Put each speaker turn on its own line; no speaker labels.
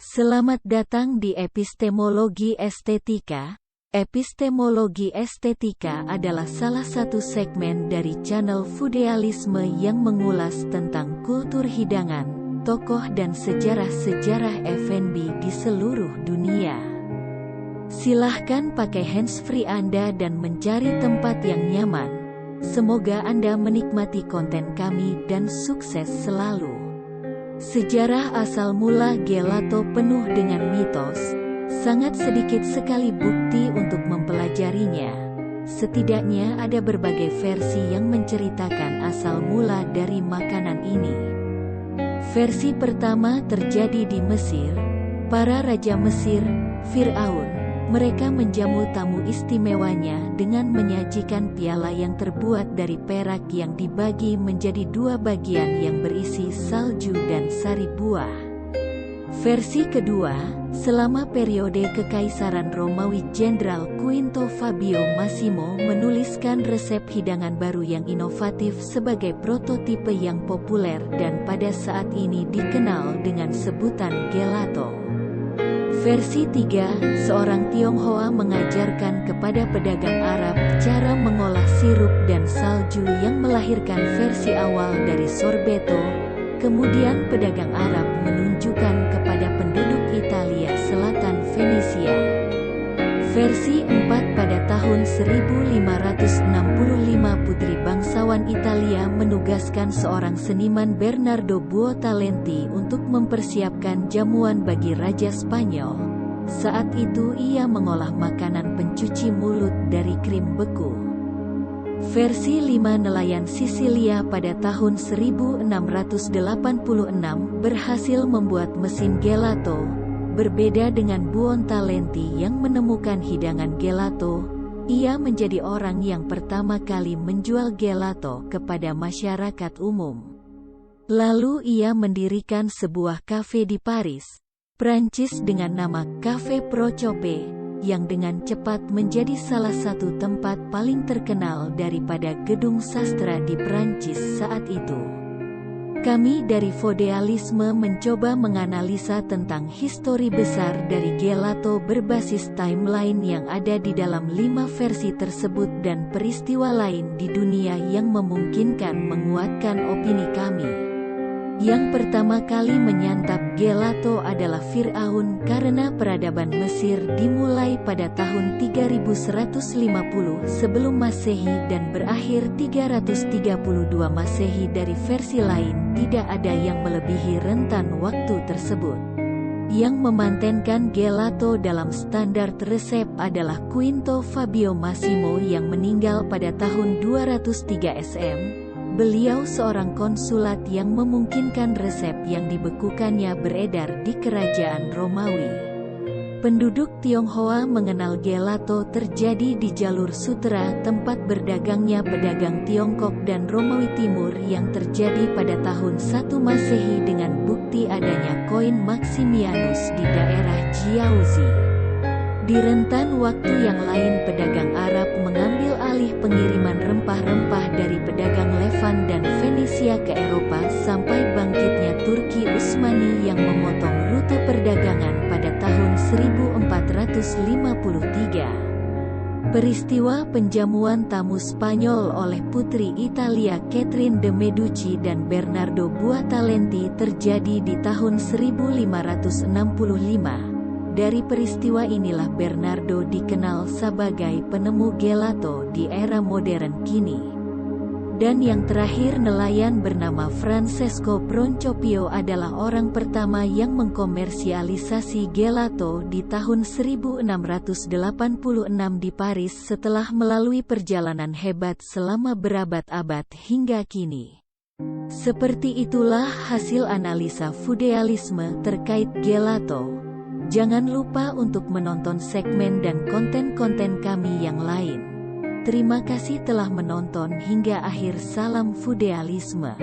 Selamat datang di Epistemologi Estetika. Epistemologi Estetika adalah salah satu segmen dari channel Foodealisme yang mengulas tentang kultur hidangan, tokoh dan sejarah-sejarah F&B di seluruh dunia. Silahkan pakai handsfree Anda dan mencari tempat yang nyaman. Semoga Anda menikmati konten kami dan sukses selalu. Sejarah asal mula gelato penuh dengan mitos. Sangat sedikit sekali bukti untuk mempelajarinya. Setidaknya ada berbagai versi yang menceritakan asal mula dari makanan ini. Versi pertama terjadi di Mesir. Para raja Mesir, Fir'aun, mereka menjamu tamu istimewanya dengan menyajikan piala yang terbuat dari perak yang dibagi menjadi dua bagian yang berisi salju dan sari buah. Versi kedua, selama periode Kekaisaran Romawi Jenderal Quinto Fabio Massimo menuliskan resep hidangan baru yang inovatif sebagai prototipe yang populer dan pada saat ini dikenal dengan sebutan gelato. Versi 3, seorang Tionghoa mengajarkan kepada pedagang Arab cara mengolah sirup dan salju yang melahirkan versi awal dari sorbetto. Kemudian pedagang Arab menunjukkan kepada penduduk Italia Selatan Venesia. Versi 4, pada tahun 1565 putri bangsawan Italia menugaskan seorang seniman Bernardo Buontalenti untuk mempersiapkan jamuan bagi Raja Spanyol. Saat itu ia mengolah makanan pencuci mulut dari krim beku. Versi 5, nelayan Sisilia pada tahun 1686 berhasil membuat mesin gelato. Berbeda dengan Buontalenti yang menemukan hidangan gelato, ia menjadi orang yang pertama kali menjual gelato kepada masyarakat umum. Lalu ia mendirikan sebuah kafe di Paris, Prancis dengan nama Cafe Procope, yang dengan cepat menjadi salah satu tempat paling terkenal daripada gedung sastra di Prancis saat itu. Kami dari Foodealisme mencoba menganalisa tentang histori besar dari gelato berbasis timeline yang ada di dalam 5 versi tersebut dan peristiwa lain di dunia yang memungkinkan menguatkan opini kami. Yang pertama kali menyantap gelato adalah Fir'aun karena peradaban Mesir dimulai pada tahun 3150 sebelum Masehi dan berakhir 332 Masehi. Dari versi lain, tidak ada yang melebihi rentan waktu tersebut. Yang memantenkan gelato dalam standar resep adalah Quinto Fabio Massimo yang meninggal pada tahun 203 SM. Beliau seorang konsulat yang memungkinkan resep yang dibekukannya beredar di kerajaan Romawi. Penduduk Tionghoa mengenal gelato terjadi di jalur Sutera, tempat berdagangnya pedagang Tiongkok dan Romawi Timur yang terjadi pada tahun 1 Masehi dengan bukti adanya koin Maximianus di daerah Jiaozi. Di rentan waktu yang lain pedagang Arab mengambil alih pengiriman rempah-rempah dari pedagang Levant dan Venesia ke Eropa sampai bangkitnya Turki Utsmani yang memotong rute perdagangan pada tahun 1453. Peristiwa penjamuan tamu Spanyol oleh putri Italia Catherine de Medici dan Bernardo Buontalenti terjadi di tahun 1565. Dari peristiwa inilah Bernardo dikenal sebagai penemu gelato di era modern kini. Dan yang terakhir, nelayan bernama Francesco Procopio adalah orang pertama yang mengkomersialisasi gelato di tahun 1686 di Paris setelah melalui perjalanan hebat selama berabad-abad hingga kini. Seperti itulah hasil analisa Foodealisme terkait gelato. Jangan lupa untuk menonton segmen dan konten-konten kami yang lain. Terima kasih telah menonton hingga akhir. Salam Foodealisme.